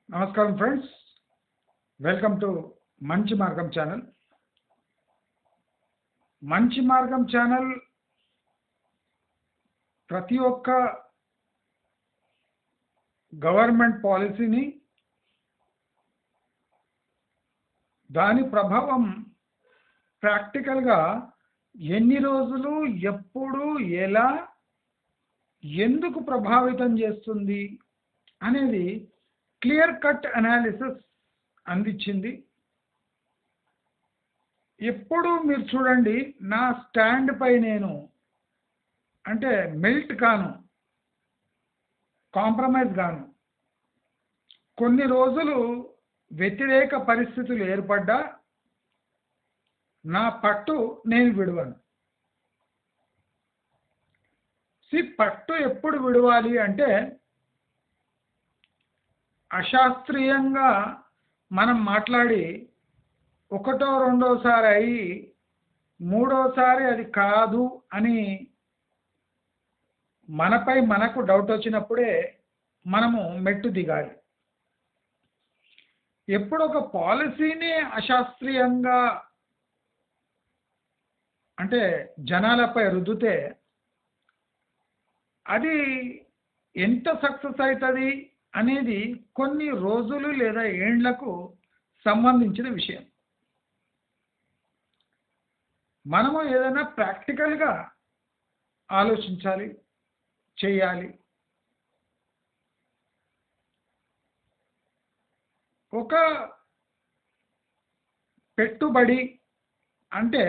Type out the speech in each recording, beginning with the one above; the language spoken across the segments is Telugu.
నమస్కారం ఫ్రెండ్స్, వెల్కమ్ టు మంచి మార్గం ఛానల్. మంచి మార్గం ఛానల్ ప్రతి ఒక్క గవర్నమెంట్ పాలసీని, దాని ప్రభావం ప్రాక్టికల్గా ఎన్ని రోజులు, ఎప్పుడు, ఎలా, ఎందుకు ప్రభావితం చేస్తుంది అనేది క్లియర్ కట్ అనాలిసిస్ అందించింది. ఎప్పుడు మీరు చూడండి, నా స్టాండ్ పై నేను అంటే మెల్ట్ కాను, కాంప్రమైజ్ కాను. కొన్ని రోజులు వ్యతిరేక పరిస్థితులు ఏర్పడ్డా నా పట్టు నేను విడవను. పట్టు ఎప్పుడు విడవాలి అంటే, అశాస్త్రీయంగా మనం మాట్లాడి ఒకటో రెండోసారి అయ్యి మూడోసారి అది కాదు అని మనపై మనకు డౌట్ వచ్చినప్పుడే మనము మెట్టు దిగాలి. ఎప్పుడు ఒక పాలసీని అశాస్త్రీయంగా అంటే జనాలపై రుద్దితే అది ఎంత సక్సెస్ అవుతుంది అనేది కొన్ని రోజులు లేదా ఏండ్లకు సంబంధించిన విషయం. మనము ఏదైనా ప్రాక్టికల్గా ఆలోచించాలి, చేయాలి. ఒక పెట్టుబడి అంటే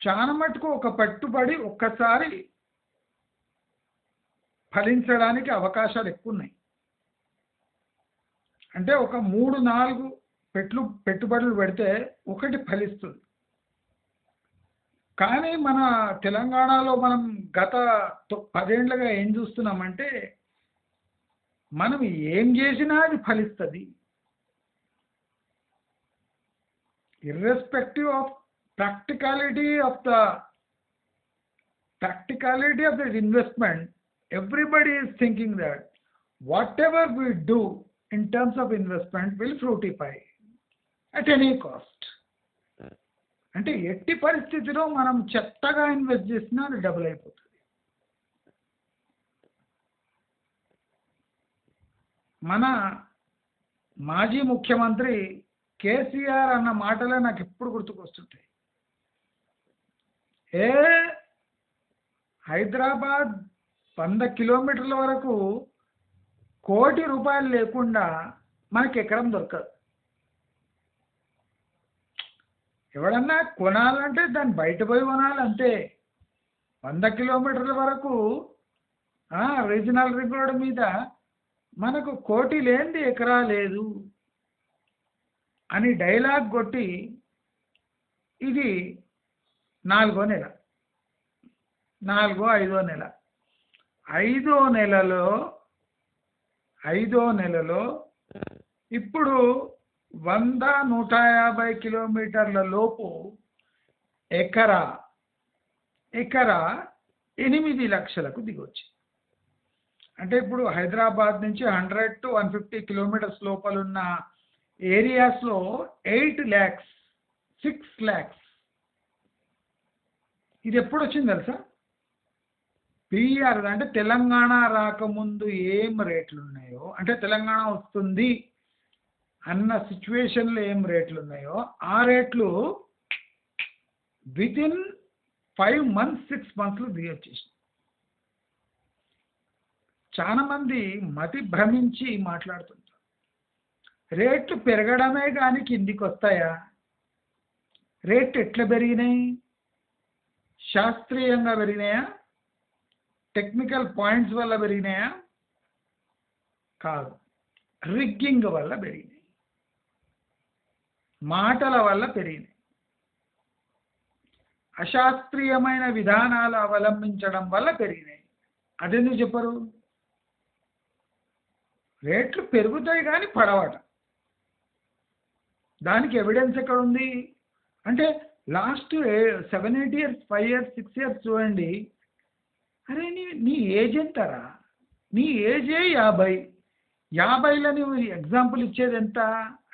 చాలా మటుకు ఒక పెట్టుబడి ఒక్కసారి ఫలించడానికి అవకాశాలు ఎక్కువ ఉన్నాయి. అంటే ఒక 3-4 పెట్టుబడులు పెడితే ఒకటి ఫలిస్తుంది. కానీ మన తెలంగాణలో మనం గత 10 ఏళ్లుగా ఏం చూస్తున్నామంటే, మనం ఏం చేసినా అది ఫలిస్తుంది. Irrespective of practicality of the investment, everybody is thinking that whatever we do in terms of investment will fructify at any cost. అంటే ఎట్టి పరిస్థితిలో మనం చెత్తగా ఇన్వెస్ట్ చేసినా అది డబుల్ అయిపోతుంది. మన మాజీ ముఖ్యమంత్రి కేసీఆర్ అన్న మాటలే నాకు ఎప్పుడు గుర్తుకొస్తుంటాయి. హైదరాబాద్ 100 కిలోమీటర్ల వరకు ₹1,00,00,000 లేకుండా మనకి ఎకరం దొరకదు. ఎవడన్నా కొనాలంటే దాన్ని బయట పోయి కొనాలి అంతే. 100 కిలోమీటర్ల వరకు రీజనల్ రింగ్ రోడ్ మీద మనకు కోటి లేనిది ఎకరా లేదు అని డైలాగ్ కొట్టి ఇది 4వ నెల, 4-5వ నెల, 5వ నెలలో ఇప్పుడు 100-150 కిలోమీటర్ల లోపు ఎకరా 8 లక్షలకు దిగొచ్చి. అంటే ఇప్పుడు హైదరాబాద్ నుంచి 100-150 కిలోమీటర్స్ లోపల ఉన్న ఏరియాస్లో 8 lakhs, 6 lakhs. ఇది ఎప్పుడు వచ్చింది తెలుసా? పిఆర్ అంటే తెలంగాణ రాకముందు ఏం రేట్లు ఉన్నాయో, అంటే తెలంగాణ వస్తుంది అన్న సిచ్యువేషన్లో ఏం రేట్లు ఉన్నాయో ఆ రేట్లు వితిన్ 5 months, 6 monthsలో దిగొచ్చేసి. చాలా మంది మతి భ్రమించి మాట్లాడుతుంటారు. రేట్లు పెరగడమే కానీ కిందికి వస్తాయా? రేట్లు ఎట్లా పెరిగినాయి? శాస్త్రీయంగా పెరిగినాయా? టెక్నికల్ పాయింట్స్ వల్ల పెరిగినాయా? కాదు, రిగ్గింగ్ వల్ల పెరిగినాయి, మాటల వల్ల పెరిగినాయి, అశాస్త్రీయమైన విధానాలు అవలంబించడం వల్ల పెరిగినాయి. అదెందుకు చెప్పరు? రేట్లు పెరుగుతాయి కానీ పడవట. దానికి ఎవిడెన్స్ ఎక్కడ ఉంది అంటే, లాస్ట్ 7-8 years, 5 years, 6 years చూడండి. అరే నీ ఏజ్ ఎంతరా? నీ ఏజే 50, 50లని ఎగ్జాంపుల్ ఇచ్చేది ఎంత?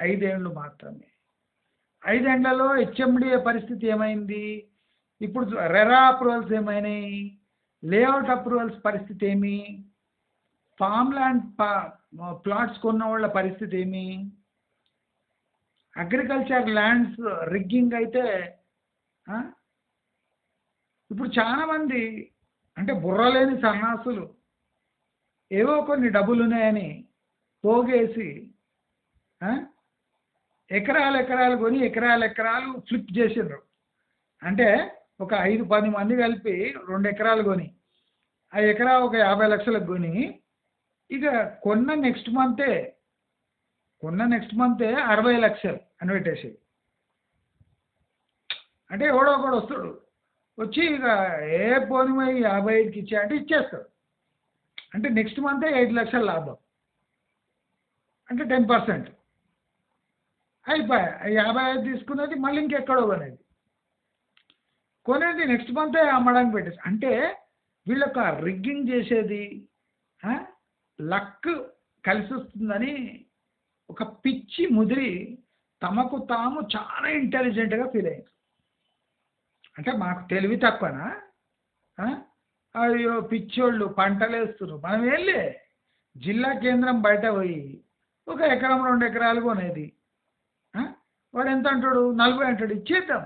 5 ఏళ్ళు మాత్రమే. 5 ఏళ్లలో హెచ్ఎండిఏ పరిస్థితి ఏమైంది? ఇప్పుడు రెరా అప్రూవల్స్ ఏమైనాయి? లేఅవుట్ అప్రూవల్స్ పరిస్థితి ఏమి? ఫామ్ ల్యాండ్ ప్లాట్స్ కొన్న వాళ్ళ పరిస్థితి ఏమి? అగ్రికల్చర్ ల్యాండ్స్ రిగ్గింగ్ అయితే ఆ? ఇప్పుడు చాలామంది అంటే బుర్రలేని సన్నాసులు ఏవో కొన్ని డబ్బులు ఉన్నాయని పోగేసి ఆ? ఎకరాలు కొని ఎకరాలు ఫ్లిప్ చేసిండ్రు. అంటే ఒక 5-10 మంది కలిపి 2 ఎకరాలు కొని ఆ ఎకరా ఒక 50 లక్షలకు కొని ఇక కొన్న నెక్స్ట్ మంతే 60 లక్షలు అని పెట్టేసి అంటే ఎవడో ఒకడు వస్తాడు వచ్చి ఇక ఏ పోని 55కి ఇచ్చే అంటే ఇచ్చేస్తాడు. అంటే నెక్స్ట్ మంతే 8 లక్షల లాభం అంటే 10%. అయిపోయా 55 తీసుకునేది మళ్ళీ ఇంకెక్కడో కొనేది నెక్స్ట్ మంతే అమ్మడానికి పెట్టేసి అంటే వీళ్ళొక రిగ్గింగ్ చేసేది లక్ కలిసి వస్తుందని ఒక పిచ్చి ముదిరి తమకు తాము చాలా ఇంటెలిజెంట్గా ఫీల్ అయ్యారు. అంటే మాకు తెలివి తక్కువనా? అయ్యో పిచ్చోళ్ళు పంటలు వేస్తున్నారు. మనం వెళ్ళే జిల్లా కేంద్రం బయట పోయి 1 ఎకరం 2 ఎకరాలు కొనేది వాడు ఎంత అంటాడు? 40 అంటాడు. ఇచ్చేద్దాం.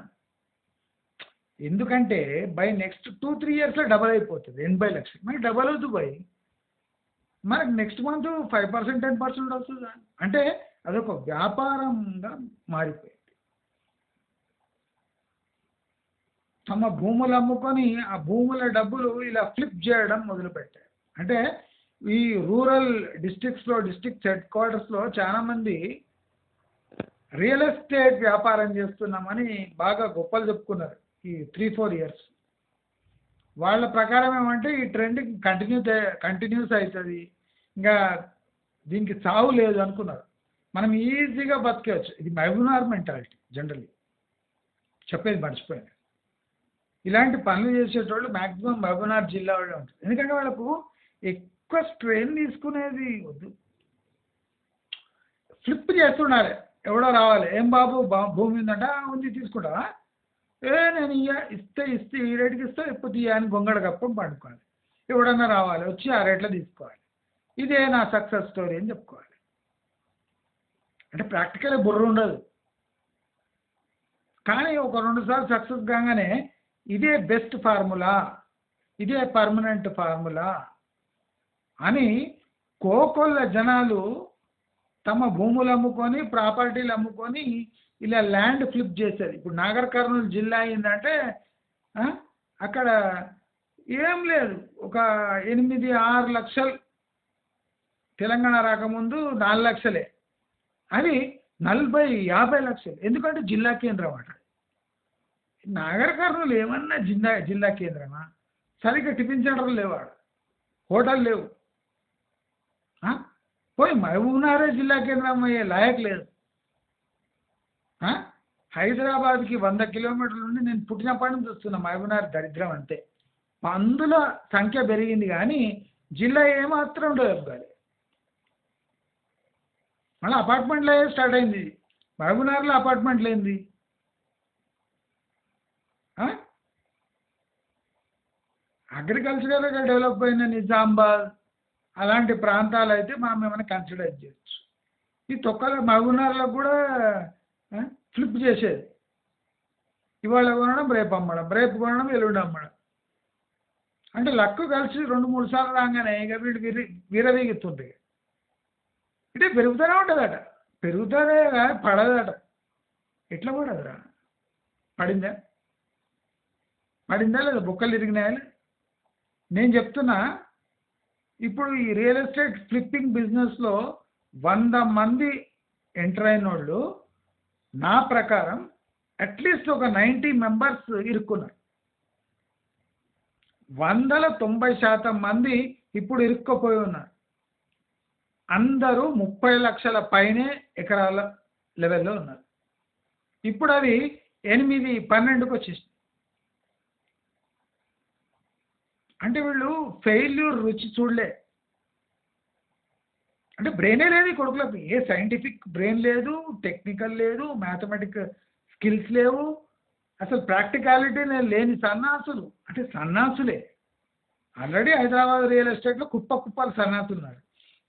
ఎందుకంటే బై నెక్స్ట్ 2-3 ఇయర్స్లో డబల్ అయిపోతుంది. 80 లక్షలు మనకి డబల్ అవుతుంది బై. మనకి నెక్స్ట్ మంత్ 5% 10% వస్తుంది. అంటే అదొక వ్యాపారంగా మారిపోయింది. తమ భూములు అమ్ముకొని ఆ భూముల డబ్బులు ఇలా ఫ్లిప్ చేయడం మొదలుపెట్టారు. అంటే ఈ రూరల్ డిస్ట్రిక్ట్స్లో డిస్ట్రిక్ట్ హెడ్ క్వార్టర్స్లో చాలామంది రియల్ ఎస్టేట్ వ్యాపారం చేస్తున్నామని బాగా గొప్పలు చెప్పుకున్నారు ఈ 3-4 ఇయర్స్. వాళ్ళ ప్రకారం ఏమంటే ఈ ట్రెండ్ కంటిన్యూస్ అవుతుంది, ఇంకా దీనికి చావు లేదు అనుకున్నారు. మనం ఈజీగా బతికేవచ్చు. ఇది మహబూబ్నగర్ మెంటాలిటీ. జనరల్లీ చెప్పేది మర్చిపోయాను. ఇలాంటి పనులు చేసేటోళ్ళు మ్యాక్సిమం మహబూబ్నగర్ జిల్లా వాళ్ళే ఉంటారు. ఎందుకంటే వాళ్ళకు ఎక్కువ స్ట్రెయిన్ తీసుకునేది వద్దు, ఫ్లిప్ చేస్తున్నారు. ఎవడో రావాలి, ఏం బాబు భూమి ఉందంట, ఉంది తీసుకుంటావా? నేను ఇస్తే ఈ రేటుకి ఇస్తా, ఎప్పుడు అని గొంగడ కప్పం పండుకోవాలి. ఎవడన్నా రావాలి, వచ్చి ఆ రేట్లో తీసుకోవాలి. ఇదే నా సక్సెస్ స్టోరీ అని చెప్పుకోవాలి. అంటే ప్రాక్టికల్ బుర్ర ఉండదు, కానీ ఒక 2 సార్లు సక్సెస్ కాగానే ఇదే బెస్ట్ ఫార్ములా, ఇదే పర్మనెంట్ ఫార్ములా అని కోకొల్ల జనాలు తమ భూములు అమ్ముకొని ప్రాపర్టీలు అమ్ముకొని ఇలా ల్యాండ్ ఫ్లిప్ చేసేది. ఇప్పుడు నాగర్ కర్నూలు జిల్లా అయిందంటే అక్కడ ఏం లేదు, ఒక 8-6 లక్షలు. తెలంగాణ రాకముందు 4 లక్షలే, అది 40-50 లక్షలు. ఎందుకంటే జిల్లా కేంద్రం అట. నాగర్ కర్నూలు ఏమన్నా జిల్లా కేంద్రమా? సరిగ్గా టిఫిన్ సెంటర్లు లేవాడు, హోటల్ లేవు. పోయి మహబూబ్నగరే జిల్లా కేంద్రం అయ్యే లాయక్ లేదు. హైదరాబాద్కి 100 కిలోమీటర్ల నుండి నేను పుట్టినప్పటి నుంచి వస్తున్నా. మహబూబ్నగర్ దరిద్రం అంతే. పందుల సంఖ్య పెరిగింది కానీ జిల్లా ఏమాత్రం డెవలప్ కాలేదు. మళ్ళీ అపార్ట్మెంట్లో స్టార్ట్ అయింది. మహబూబ్నగర్లో అపార్ట్మెంట్లు ఏంది? అగ్రికల్చరల్గా డెవలప్ అయిన నిజామాబాద్ అలాంటి ప్రాంతాలు అయితే మనం ఏమైనా కన్సిడర్ చేయొచ్చు. ఈ తొక్కల మహబూబ్నగర్లో కూడా ఫ్లిప్ చేసేది. ఇవాళ కొనడం, రేపు అమ్మడం, రేపు కొనడం, ఎల్లుండి అమ్మడం. అంటే లక్కు కలిసి 2-3 సార్లు రాగానే ఇక వీడు విరవీగుతుంటాయి. అంటే పెరుగుతూనే ఉంటుందట, పెరుగుతుందే కానీ పడదట. ఎట్లా పడదురా? పడిందా లేదా? బొక్కలు ఇరిగినాయా? నేను చెప్తున్నా, ఇప్పుడు ఈ రియల్ ఎస్టేట్ ఫ్లిప్పింగ్ బిజినెస్లో 100 మంది ఎంటర్ అయిన వాళ్ళు నా ప్రకారం అట్లీస్ట్ ఒక 90 మెంబర్స్ ఇరుక్కున్నారు. 100-90% మంది ఇప్పుడు ఇరుక్కుపోయి ఉన్నారు. అందరూ 30 లక్షల పైనే ఎకరాల లెవెల్లో ఉన్నారు. ఇప్పుడు అది 8-12కి వచ్చేసింది. అంటే వీళ్ళు ఫెయిల్యూర్ రుచి చూడలే. అంటే బ్రెయినే లేదు ఈ కొడుకులకు, ఏ సైంటిఫిక్ బ్రెయిన్ లేదు, టెక్నికల్ లేదు, మ్యాథమెటిక్ స్కిల్స్ లేవు, అసలు ప్రాక్టికాలిటీ లేని సన్నాసులు, అంటే సన్నాసులే. ఆల్రెడీ హైదరాబాద్ రియల్ ఎస్టేట్లో కుప్ప కుప్పలు సన్నాసులు ఉన్నారు.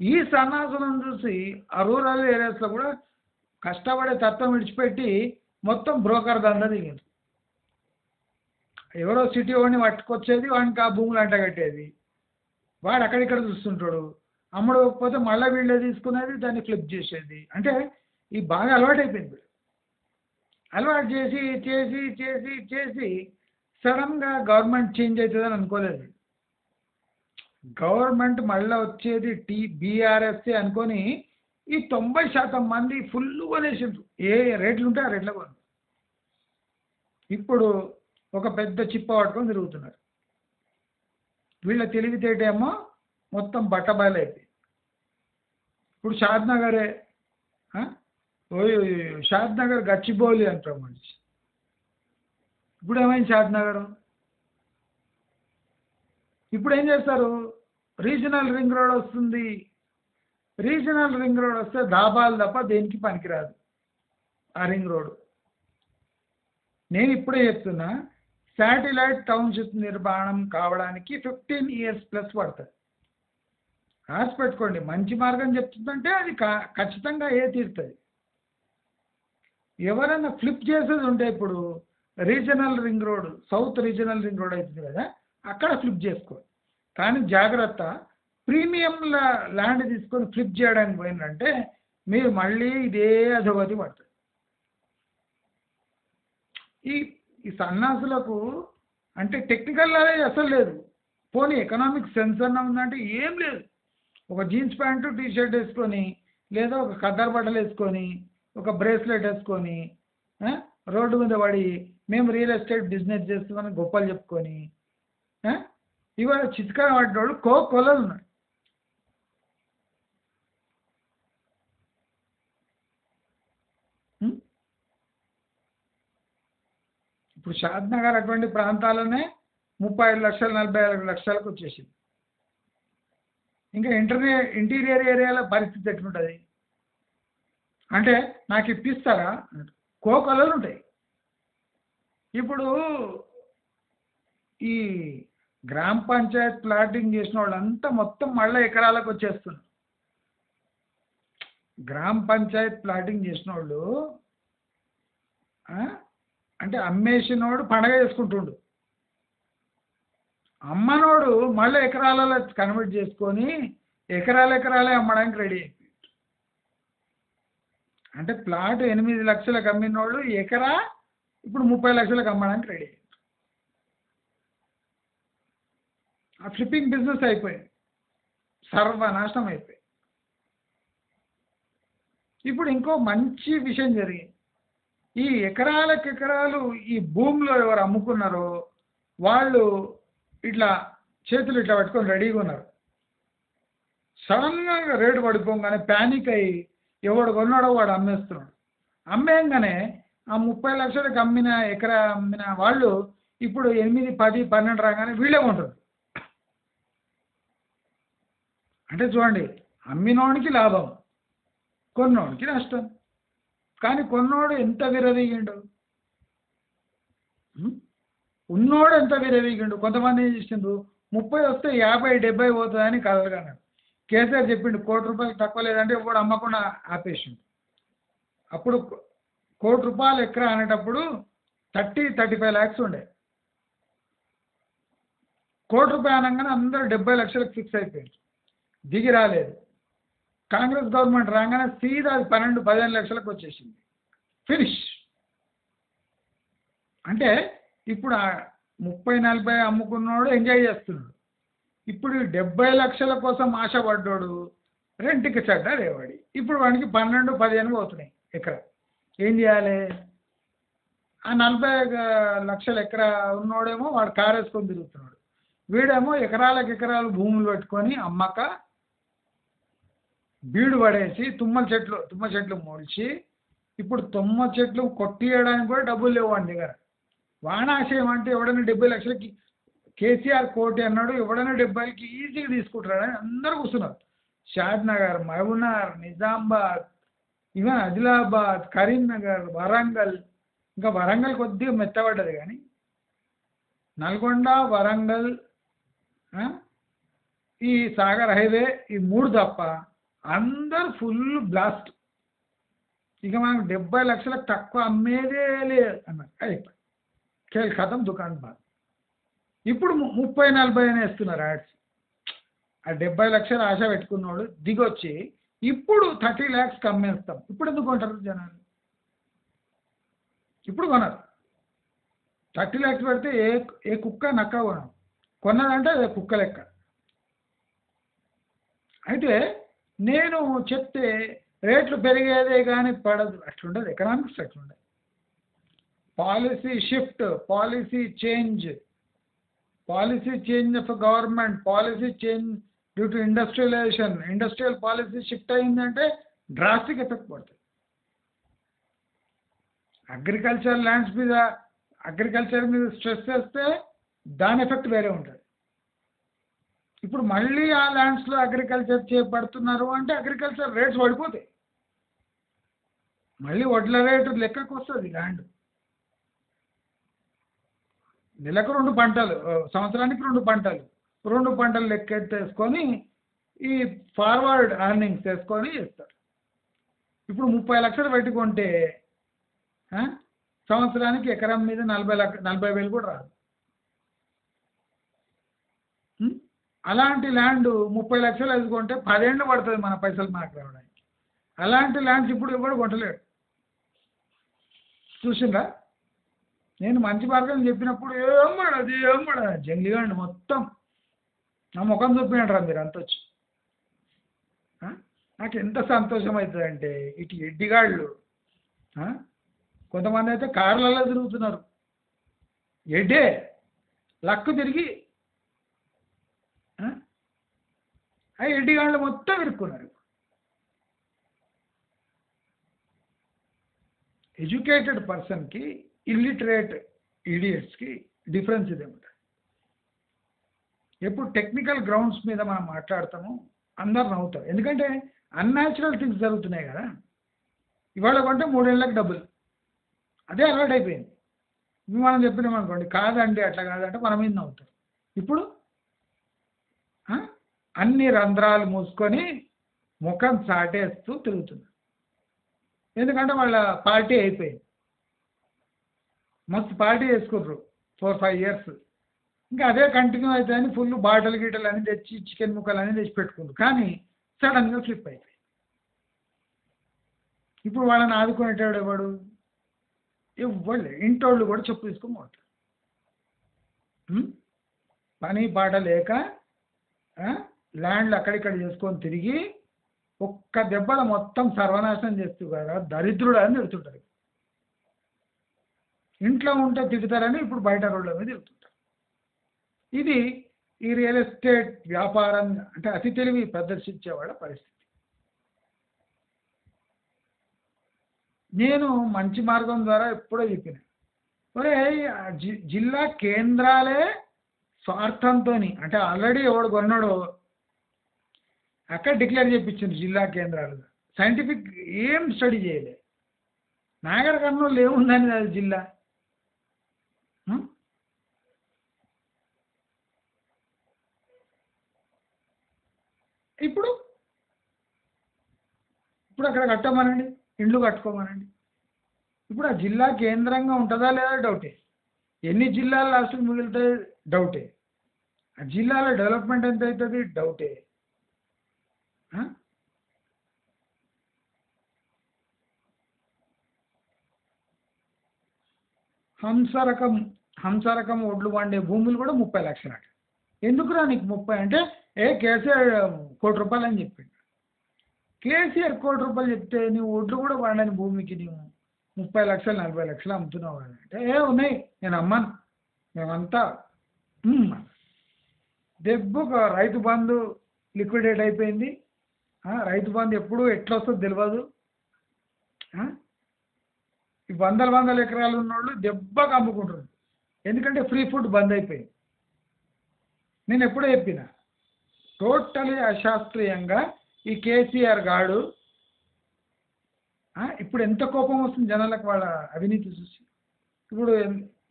ఈ సన్నాసులను చూసి ఆ రూరల్ ఏరియాస్లో కూడా కష్టపడే తత్వం విడిచిపెట్టి మొత్తం బ్రోకర్ దందా దిగింది. ఎవరో సిటీ వాడిని పట్టుకొచ్చేది, వాడికి ఆ భూములు అంటగట్టేది, వాడు అక్కడిక్కడ చూస్తుంటాడు, అమ్ముడుపోతే మళ్ళీ వీళ్ళే తీసుకునేది, దాన్ని ఫ్లిప్ చేసేది. అంటే ఈ బాగా అలవాటైపోయింది. అలవాటు చేసి చేసి చేసి చేసి సడన్గా గవర్నమెంట్ చేంజ్ అవుతుందని అనుకోలేదు. గవర్నమెంట్ మళ్ళీ వచ్చేది బీఆర్ఎస్ఏ అనుకొని ఈ 90% మంది ఫుల్ కొనేసిండ్రు. ఏ రేట్లు ఉంటే ఆ రేట్లో కొను. ఇప్పుడు ఒక పెద్ద చిప్ప పట్టుకొని తిరుగుతున్నారు. వీళ్ళ తెలివితేటేమో మొత్తం బట్టబయలైపోయింది. ఇప్పుడు షాద్నగరే, షాద్నగర్ గచ్చిబౌలి అంటారు మనిషి. ఇప్పుడు ఏమైంది షాద్నగర్? ఇప్పుడు ఏం చేస్తారు? రీజనల్ రింగ్ రోడ్ వస్తుంది. రీజనల్ రింగ్ రోడ్ వస్తే దాబాలు తప్ప దేనికి పనికిరాదు ఆ రింగ్ రోడ్. నేను ఇప్పుడే చెప్తున్నా, శాటిలైట్ టౌన్షిప్ నిర్మాణం కావడానికి 15 years ప్లస్ పడుతుంది. రాసి పెట్టుకోండి. మంచి మార్గం చెప్తుందంటే అది ఖచ్చితంగా తీరుతుంది. ఎవరైనా ఫ్లిప్ చేసేది ఉంటే ఇప్పుడు regional ring road, south regional ring road అవుతుంది కదా, అక్కడ ఫ్లిప్ చేసుకో. కానీ జాగ్రత్త, ప్రీమియం ల్యాండ్ తీసుకొని ఫ్లిప్ చేయడానికి పోయిందంటే మీరు మళ్ళీ ఇదే అధోగతి పడుతుంది. ఈ ఈ సన్నాసులకు అంటే టెక్నికల్ నాలెడ్జ్ అసలు లేదు. పోనీ ఎకనామిక్ సెన్స్ అన్న ఉందంటే ఏం లేదు. ఒక జీన్స్ ప్యాంటు టీ షర్ట్ వేసుకొని, లేదా ఒక ఖద్దరు బట్టలు వేసుకొని, ఒక బ్రేస్లెట్ వేసుకొని రోడ్డు మీద పడి మేము రియల్ ఎస్టేట్ బిజినెస్ చేస్తామని గొప్పలు చెప్పుకొని ఇవాళ చిత్కార పడ్డోళ్ళు కొలలు ఉన్నాయి. ఇప్పుడు షాద్నగర్ అటువంటి ప్రాంతాలనే 35 లక్షలు 45 లక్షలకు వచ్చేసింది. ఇంకా ఇంటీరియర్ ఏరియాలో పరిస్థితి ఎట్లుంటుంది అంటే నాకు ఇప్పిస్తారా? కోకొలలు ఉంటాయి. ఇప్పుడు ఈ గ్రామ పంచాయత్ ప్లాటింగ్ చేసిన వాళ్ళంతా మొత్తం మళ్ళీ ఎకరాలకు వచ్చేస్తున్నారు. గ్రామ పంచాయత్ ప్లాటింగ్ చేసిన వాళ్ళు అంటే అమ్మేసినోడు పండగ చేసుకుంటుండు, అమ్మనోడు మళ్ళీ ఎకరాలలో కన్వర్ట్ చేసుకొని ఎకరాలే అమ్మడానికి రెడీ అయిపోయింది. అంటే ప్లాట్ 8 లక్షలకు అమ్మినోళ్ళు ఎకరా ఇప్పుడు 30 లక్షలకు అమ్మడానికి రెడీ అయ్యింది. ఆ ఫ్లిప్పింగ్ బిజినెస్ అయిపోయింది, సర్వనాశనం అయిపోయింది. ఇప్పుడు ఇంకో మంచి విషయం జరిగింది. ఈ ఎకరాలు ఈ భూమిలో ఎవరు అమ్ముకున్నారో వాళ్ళు ఇట్లా చేతులు ఇట్లా పట్టుకొని రెడీగా ఉన్నారు. సడన్గా రేటు పడిపోగానే ప్యానిక్ అయ్యి ఎవడు కొన్నాడో వాడు అమ్మేస్తున్నాడు. అమ్మేయంగానే ఆ 30 లక్షలకు ఎకరా అమ్మిన వాళ్ళు ఇప్పుడు 8, 10, 12 రాగానే వీళ్ళే కొంటారు. అంటే చూడండి, అమ్మినోడికి లాభం, కొన్నోడికి నష్టం. కానీ కొన్నోడు ఎంత విరవీగిండు, ఉన్నోడు ఎంత విరవీగిండు. కొంతమంది ఏం చేసిండ్రు, 30 వస్తే 50, 70 పోతుందని కలగన్నాడు. కేసీఆర్ చెప్పిండు 1 కోటి రూపాయలు తక్కువ లేదంటే ఇప్పుడు అమ్మకుండా ఆపేసిండు. అప్పుడు 1 కోటి రూపాయలు ఎకరా అనేటప్పుడు 30-35 lakhs ఉండే. 1 కోటి రూపాయలు అనగానే అందరూ 70 లక్షలకు ఫిక్స్ అయిపోయింది, దిగి రాలేదు. కాంగ్రెస్ గవర్నమెంట్ రాగానే సీదా అది 12-15 లక్షలకు వచ్చేసింది, ఫినిష్. అంటే ఇప్పుడు 30-40 అమ్ముకున్నోడు ఎంజాయ్ చేస్తున్నాడు. ఇప్పుడు 70 లక్షల కోసం ఆశపడ్డాడు రెంట్కి చెడ్డ రేవాడి. ఇప్పుడు వాడికి 12-15 పోతున్నాయి ఎకరా. ఏం చేయాలి? ఆ 40 లక్షల ఎకరా ఉన్నోడేమో వాడు కారు వేసుకొని తిరుగుతున్నాడు, వీడేమో ఎకరాలు భూములు పెట్టుకొని అమ్మక బీడు పడేసి తుమ్మ చెట్లు మొలిచి ఇప్పుడు తుమ్మ చెట్లు కొట్టియడానికి కూడా డబ్బులు లేవు వాడి దగ్గర. వానాశయం అంటే ఎవడైనా 70 లక్షలకి కేసీఆర్ 1 కోటి అన్నాడు, ఎవడైనా 70కి ఈజీగా తీసుకుంటారని అందరూ కూర్చున్నారు. షాద్నగర్, మహబూబ్నగర్, నిజామాబాద్, ఈవెన్ ఆదిలాబాద్, కరీంనగర్, వరంగల్, ఇంకా వరంగల్ కొద్దిగా మెత్తబడ్డది కానీ నల్గొండ, వరంగల్, ఈ సాగర్ హైవే ఈ 3 తప్ప అందరు ఫుల్ బ్లాస్ట్. ఇక మనకు 70 లక్షలకు తక్కువ అమ్మేదే లేదు అన్నారు. అయిపోయి ఖేల్ ఖతం, దుకాణం బాద్. ఇప్పుడు 30-40 అని వేస్తున్నారు యాడ్స్. ఆ 70 లక్షలు ఆశ పెట్టుకున్నాడు దిగొచ్చి ఇప్పుడు 30 lakhs అమ్మేస్తాం. ఇప్పుడు ఎందుకు కొంటారు జనాలు? ఇప్పుడు కొనరు. 30 lakhs పెడితే ఏ కుక్క నక్క కొనం. కొన్నదంటే అదే కుక్క లెక్క. అయితే నేను చెప్తే రేట్లు పెరిగేదే కానీ పడదు, అట్లుండదు. ఎకనామిక్స్ అట్లుండదు. Policy shift, policy change of government, policy change due to industrialisation, industrial policy shift అయిందంటే డ్రాస్టిక్ ఎఫెక్ట్ పడుతుంది. అగ్రికల్చర్ మీద స్ట్రెస్ చేస్తే దాని ఎఫెక్ట్ వేరే ఉంటుంది. ఇప్పుడు మళ్ళీ ఆ ల్యాండ్స్లో అగ్రికల్చర్ చేపడుతున్నారు అంటే అగ్రికల్చర్ రేట్స్ పడిపోతాయి. మళ్ళీ వడ్ల రేటు లెక్కకు వస్తుంది. ల్యాండ్ నెలకు 2 పంటలు, సంవత్సరానికి 2 పంటలు లెక్కెట్టేసుకొని ఈ ఫార్వర్డ్ ఎర్నింగ్స్ వేసుకొని ఇస్తారు. ఇప్పుడు 30 లక్షలు పెట్టుకుంటే సంవత్సరానికి ఎకరం మీద 40,000 కూడా రాదు. అలాంటి ల్యాండ్ 30 లక్షలు వేసుకుంటే 10 ఏళ్ళు పడుతుంది మన పైసలు మనకు రావడానికి. అలాంటి ల్యాండ్స్ ఇప్పుడు ఎవరు కొంటలేడు. చూసిందా? నేను మంచి మార్గం చెప్పినప్పుడు ఏం పడదు జంగ్లీగాండి మొత్తం నా ముఖం చూపినట్రా మీరు అంత వచ్చి. నాకు ఎంత సంతోషం అవుతుందంటే ఇటు ఎడ్డిగాళ్ళు కొంతమంది అయితే కార్లలో తిరుగుతున్నారు. ఎడ్డే లక్కు తిరిగి ఆ ఎడ్డిగాళ్ళు మొత్తం ఇరుక్కున్నారు. ఎడ్యుకేటెడ్ పర్సన్కి ఇల్లిటరేట్ ఈడియట్స్కి డిఫరెన్స్ ఇదేమిటి? ఎప్పుడు టెక్నికల్ గ్రౌండ్స్ మీద మనం మాట్లాడతామో అందరు నవ్వుతారు. ఎందుకంటే అన్యాచురల్ థింగ్స్ జరుగుతున్నాయి కదా. ఇవాళ కొంటే 3 ఏళ్ళకి డబ్బులు, అదే అలవాటు అయిపోయింది. మనం చెప్పినాం అనుకోండి కాదండి అట్లా కాదంటే మన మీద నవ్వుతారు. ఇప్పుడు అన్ని రంధ్రాలు మూసుకొని ముఖం చాటేస్తూ తిరుగుతున్నారు. ఎందుకంటే వాళ్ళ పార్టీ అయిపోయింది. మస్తు పార్టీ చేసుకుంటారు 4-5 years. ఇంకా అదే కంటిన్యూ అవుతాయని ఫుల్ బాటలు గీటలు అని తెచ్చి చికెన్ ముక్కలు అని తెచ్చి పెట్టుకుంటారు. కానీ సడన్గా ఫ్లిప్ అయిపోయి ఇప్పుడు వాళ్ళని ఆదుకునేటాడు ఎవడు? ఇవ్వలే. ఇంటోళ్ళు కూడా చెప్పు తీసుకొని పోతారు. పని పాట లేక ల్యాండ్లు అక్కడిక్కడ చేసుకొని తిరిగి ఒక్క దెబ్బల మొత్తం సర్వనాశనం చేస్తూ కదా దరిద్రుడు అని తిడుతుంటారు. ఇంట్లో ఉంటే తిడతారని ఇప్పుడు బయట రోడ్ల మీద తిరుగుతుంటారు. ఇది ఈ రియల్ ఎస్టేట్ వ్యాపారం అంటే అతి తెలివి ప్రదర్శించే వాళ్ళ పరిస్థితి. నేను మంచి మార్గం ద్వారా ఎప్పుడో చెప్పిన ఒరే జిల్లా కేంద్రాలే స్వార్థంతో అంటే ఆల్రెడీ ఎవడు కొన్నాడో అక్కడ డిక్లేర్ చేయించింది జిల్లా కేంద్రాలు. సైంటిఫిక్ ఏం స్టడీ చేయలే. నాగర్ కర్నూలు ఏముందని అది జిల్లా. ఇప్పుడు అక్కడ కట్టమనండి, ఇండ్లు కట్టుకోమనండి. ఇప్పుడు ఆ జిల్లా కేంద్రంగా ఉంటుందా లేదా డౌటే. ఎన్ని జిల్లాలు లాస్ట్కి మిగులుతాయి డౌటే. ఆ జిల్లాల డెవలప్మెంట్ ఎంత అవుతుంది డౌటే. హంసరకం ఒడ్లు వండే భూములు కూడా 30 లక్షలు అట. ఎందుకురా నీకు 30 అంటే కేసీఆర్ ₹1,00,00,000 అని చెప్పిండు. కేసీఆర్ ₹1,00,00,000 చెప్తే నువ్వు ఒడ్లు కూడా వండని భూమికి నువ్వు 30 లక్షలు 40 లక్షలు అమ్ముతున్నావు అంటే ఉన్నాయి నేను అమ్మాను మేమంతా. దెబ్బకు రైతు బంధు లిక్విడేట్ అయిపోయింది. రైతు బంధు ఎప్పుడు ఎట్లా వస్తుందో తెలియదు. ఈ వందల ఎకరాలు ఉన్నోళ్ళు దెబ్బకు అమ్ముకుంటారు. ఎందుకంటే ఫ్రీ ఫుడ్ బంద్ అయిపోయింది. నేను ఎప్పుడో చెప్పిన టోటలీ అశాస్త్రీయంగా ఈ కేసీఆర్ గాడు ఇప్పుడు ఎంత కోపం వస్తుంది జనాలకు వాళ్ళ అవినీతి చూసి. ఇప్పుడు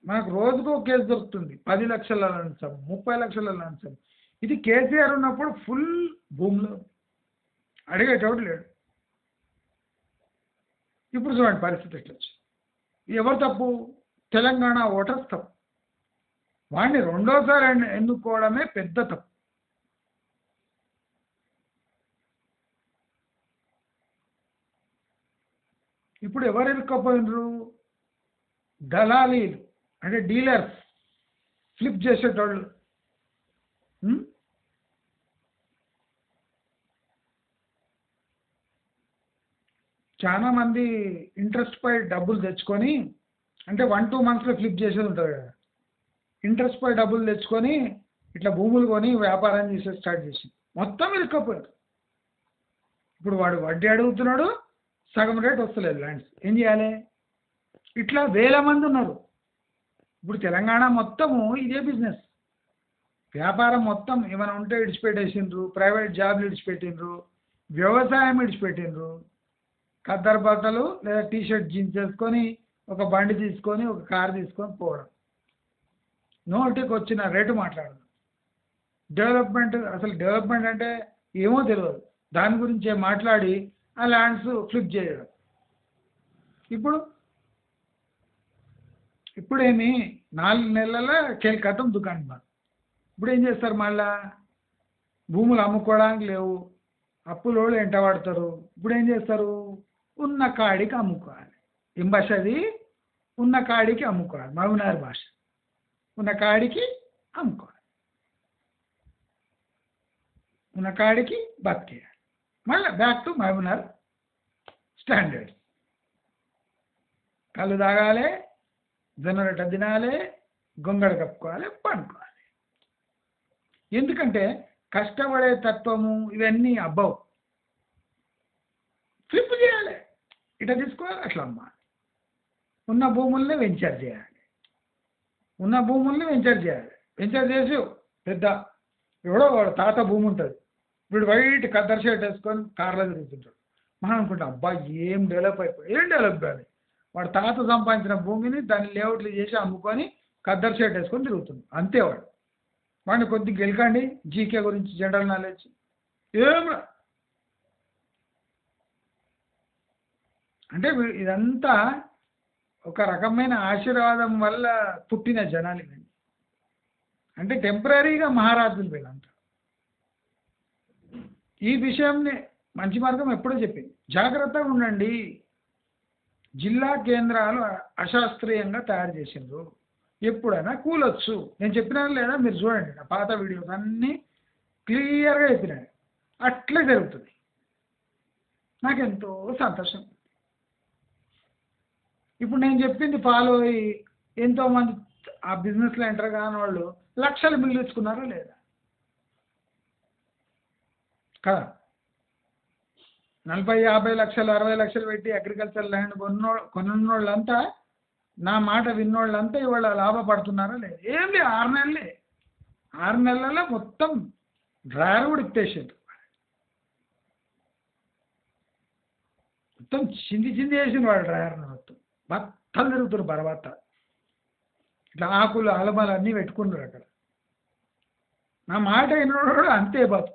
మనకు రోజుకో కేసు దొరుకుతుంది, 10 లక్షల లంచం, 30 లక్షల లంచం. ఇది కేసీఆర్ ఉన్నప్పుడు ఫుల్ భూమిలో అడిగేటోడు లేడు. ఇప్పుడు చూడండి పరిస్థితి ఎట్లా వచ్చి. ఎవరు తప్పు? తెలంగాణ ఓటర్స్ తప్పు. వాడిని రెండోసారి ఎన్నుకోవడమే పెద్ద తప్పు. ఇప్పుడు ఎవరు ఎన్నుకోపోయినరు? దళాలీలు, అంటే డీలర్స్, ఫ్లిప్ చేసేటోళ్ళు. చాలా మంది ఇంట్రెస్ట్ పై డబ్బులు తెచ్చుకొని, అంటే 1-2 మంత్స్లో ఫ్లిప్ చేసేది ఉంటుంది కదా, ఇంట్రెస్ట్ పై డబ్బులు తెచ్చుకొని ఇట్లా భూములు కొని వ్యాపారం చేసే స్టార్ట్ చేసి మొత్తం ఇరుక్కపోయారు. ఇప్పుడు వాడు వడ్డీ అడుగుతున్నాడు, సగం రేట్ వస్తలేదు ల్యాండ్స్. ఏం చేయాలి? ఇట్లా వేల మంది ఉన్నారు. ఇప్పుడు తెలంగాణ మొత్తము ఇదే బిజినెస్, వ్యాపారం మొత్తం. ఏమైనా ఉంటే ఇడిచిపెట్టేసిండ్రు, ప్రైవేట్ జాబ్లు ఇడిచిపెట్టిండ్రు, వ్యవసాయం ఇడిచిపెట్టిండ్రు. ఖద్దరు బట్టలు లేదా టీషర్ట్ జీన్స్ వేసుకొని ఒక బండి తీసుకొని ఒక కారు తీసుకొని పోవడం, నోటికి వచ్చిన రేటు మాట్లాడడం. డెవలప్మెంట్, అసలు డెవలప్మెంట్ అంటే ఏమో తెలియదు, దాని గురించే మాట్లాడి ఆ ల్యాండ్స్ ఫ్లిప్ చేయడం. ఇప్పుడేమి 4 నెలల కేల్కతం దుకాణం బంద్. ఇప్పుడు ఏం చేస్తారు? మళ్ళా భూములు అమ్ముకోవడానికి లేవు, అప్పులోళ్ళు ఎంట పడతారు. ఇప్పుడు ఏం చేస్తారు? ఉన్న కాడికి అమ్ముకోవాలి. ఏం భాష అది? ఉన్న కాడికి అమ్ముకోవాలి, మహబూబ్నగర్ భాష. ఉన్న కాడికి అమ్ముకోవాలి, ఉన్న కాడికి బతికేయాలి. మళ్ళీ బ్యాక్ టు మహబూబ్నగర్ స్టాండర్డ్. కళ్ళు తాగాలి, జొన్నరొట్టె తినాలి, గొంగడ కప్పుకోవాలి, పండుకోవాలి. ఎందుకంటే కష్టపడే తత్వము ఇవన్నీ అబ్బవు. ఫ్లిప్ చేయాలి, ఇట్లా తీసుకోవాలి, అట్లా అమ్మాలి. ఉన్న భూముల్ని వెంచర్ చేయాలి, ఉన్న భూముల్ని వెంచర్ చేయాలి. వెంచర్ చేసి పెద్ద ఎవడో వాడు తాత భూమి ఉంటుంది, వీడు వైట్ కద్దర్ షర్ట్ వేసుకొని కార్లో తిరుగుతుంటాడు. మనం అనుకుంటాం అబ్బా ఏం డెవలప్ అయిపోయి. ఏం డెవలప్ కాదు, వాడు తాత సంపాదించిన భూమిని దాన్ని లేఅవుట్లు చేసి అమ్ముకొని కద్దర్ షర్ట్ వేసుకొని తిరుగుతుంది. అంతే వాడిని కొద్దిగా గెలకండి, జీకే గురించి జనరల్ నాలెడ్జ్ ఏం. అంటే ఇదంతా ఒక రకమైన ఆశీర్వాదం వల్ల పుట్టిన జనాలు ఇవన్నీ. అంటే టెంపరీగా మహారాజులు వీళ్ళంతా. ఈ విషయంని మంచి మార్గం ఎప్పుడో చెప్పింది, జాగ్రత్తగా ఉండండి. జిల్లా కేంద్రాలు అశాస్త్రీయంగా తయారు చేసిండ్రు, ఎప్పుడైనా కూలొచ్చు. నేను చెప్పినా లేదా మీరు చూడండి, నా పాత వీడియోస్ అన్నీ క్లియర్గా చెప్పినాను. అట్లే జరుగుతుంది. నాకెంతో సంతోషం. ఇప్పుడు నేను చెప్పింది ఫాలో అయ్యి ఎంతోమంది ఆ బిజినెస్లో ఎంటర్ కాని వాళ్ళు లక్షలు బిల్లు ఇచ్చుకున్నారా లేదా కదా? 40, 50 లక్షలు, 60 లక్షలు పెట్టి అగ్రికల్చర్ ల్యాండ్ కొన్నోళ్ళంతా, నా మాట విన్నోళ్ళంతా ఇవాళ లాభపడుతున్నారా లేదు? ఏం లేదు. 6 నెలలే, 6 నెలల్లో మొత్తం డ్రైవర్ కూడా ఇప్పేసాడు. మొత్తం చింది వేసింది వాడు డ్రైవర్ని. మొత్తం బట్టలు తిరుగుతారు బరబత్త. ఇట్లా ఆకులు అలమలు అన్నీ పెట్టుకున్నారు అక్కడ. నా మాట విన్నోడు అంతే బతు.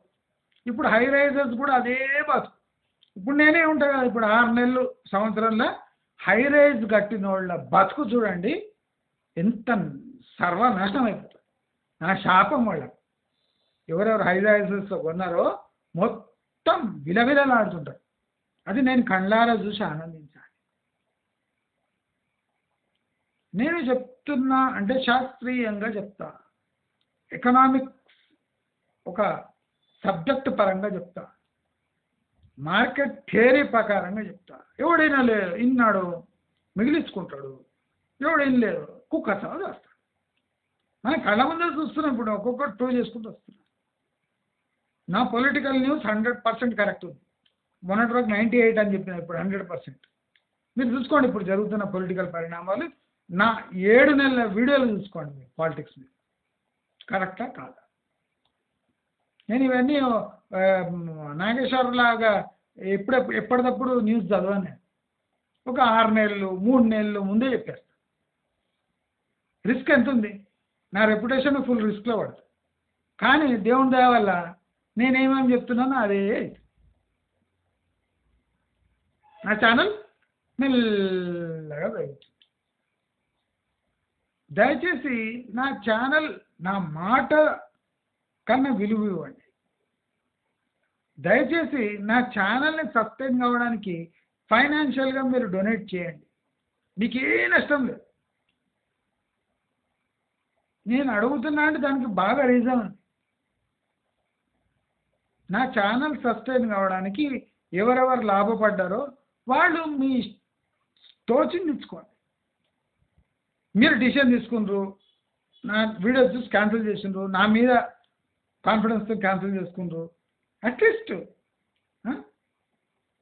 ఇప్పుడు హై రైజర్స్ కూడా అదే బతు. ఇప్పుడు నేనే ఉంటా కదా, ఇప్పుడు 6 నెలలు సంవత్సరంలో హై రైజ్ కట్టిన వాళ్ళ బతుకు చూడండి ఎంత సర్వనాశనం అయిపోతుంది. నా శాపం వాళ్ళకు. ఎవరెవరు హై రైజర్స్లో కొన్నారో మొత్తం విలవిలలాడుతుంటారు. అది నేను కళ్ళారా చూసి ఆనందించాలి. నేను చెప్తున్నా అంటే శాస్త్రీయంగా చెప్తా, ఎకనామిక్స్ ఒక సబ్జెక్ట్ పరంగా చెప్తా, మార్కెట్ థియరీ ప్రకారంగా చెప్తా. ఎవడైనా ఇన్నాడు మిగిలించుకుంటాడు, ఎవడైనా లేదు కుక్క సాగు చేస్తాడు. మన కళ్ళ ముందే చూస్తున్నాం. ఇప్పుడు ఒక్కొక్కటి ప్రూవ్ చేసుకుంటూ వస్తున్నాం. నా పొలిటికల్ న్యూస్ 100% కరెక్ట్ ఉంది. మొన్నటి వరకు 98 అని చెప్పిన, ఇప్పుడు 100%. మీరు చూసుకోండి ఇప్పుడు జరుగుతున్న పొలిటికల్ పరిణామాలు. నా 7 నెలల వీడియోలు చూసుకోండి మీరు, పాలిటిక్స్ మీద కరెక్టా కాదా. నేను ఇవన్నీ నాగేశ్వరలాగా ఎప్పటికప్పుడు న్యూస్ చదవను. ఒక 6 నెలలు 3 నెలలు ముందే చెప్పేస్తాను. రిస్క్ ఎంత ఉంది, నా రెప్యుటేషన్ ఫుల్ రిస్క్లో పడుతుంది. కానీ దేవుని దయ వల్ల నేనేమేమి చెప్తున్నానో అదే నా ఛానల్ మెల్లగా పెరుగుతుంది. దయచేసి నా ఛానల్, నా మాట కన్నా విలువ ఇవ్వండి. దయచేసి నా ఛానల్ని సస్టైన్ కావడానికి ఫైనాన్షియల్గా మీరు డొనేట్ చేయండి. మీకు ఏ నష్టం లేదు. నేను అడుగుతున్నా అంటే దానికి బాగా రీజన్ ఉంది. నా ఛానల్ సస్టైన్ కావడానికి ఎవరెవరు లాభపడ్డారో వాళ్ళు మీ తోచింది ఇచ్చుకోండి. మీరు డిసిషన్ తీసుకుంటారు, నా వీడియో చూసి క్యాన్సిల్ చేసిండ్రు, నా మీద కాన్ఫిడెన్స్తో క్యాన్సిల్ చేసుకుంటారు. అట్లీస్ట్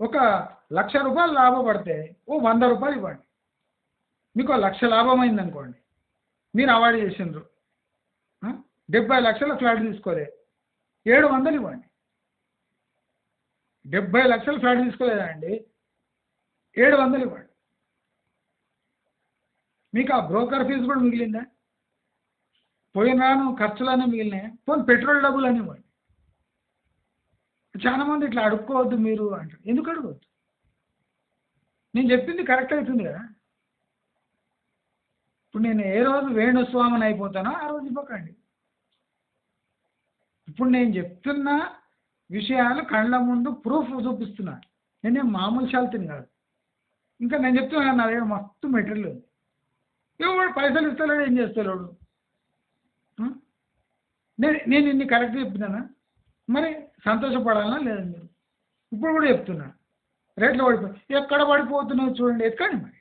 ఒక 1,00,000 రూపాయలు లాభపడితే ఓ 100 రూపాయలు ఇవ్వండి. మీకు 1,00,000 లాభం అయిందనుకోండి, మీరు అవాయిడ్ చేసిండ్రు. 70 లక్షల ఫ్లాట్ తీసుకోలే, 700 ఇవ్వండి. 70 లక్షల ఫ్లాట్ తీసుకోలేదా అండి, 700 ఇవ్వండి. మీకు ఆ బ్రోకర్ ఫీజు కూడా మిగిలిందా? పోయినాను ఖర్చులన్నీ మిగిలినాయి. పోనీ పెట్రోల్ డబ్బులు అని ఇవ్వండి. చాలా మంది ఇట్లా అడుక్కోవద్దు మీరు అంటారు. ఎందుకు అడగవద్దు? నేను చెప్పింది కరెక్ట్ అవుతుంది కదా. ఇప్పుడు నేను ఏ రోజు వేణుస్వామిని అయిపోతానో ఆ రోజు ఇవ్వకండి. ఇప్పుడు నేను చెప్తున్న విషయాలు కళ్ళ ముందు ప్రూఫ్ చూపిస్తున్నా. నేనేం మామూలు శాల్తిని కాదు. ఇంకా నేను చెప్తున్నాను, నా దగ్గర మస్తు మెటీరియల్ ఉంది. ఎవడు పైసలు ఇస్తలేడు, ఏం చేస్తలేడు. నేను ఇన్ని కరెక్ట్ చెప్పినానా? మరి సంతోషపడాలనా లేదా? మీరు ఇప్పుడు కూడా చెప్తున్నా, రేట్లు ఎక్కడ పడిపోతున్నావు చూడండి, ఎక్కండి. మరి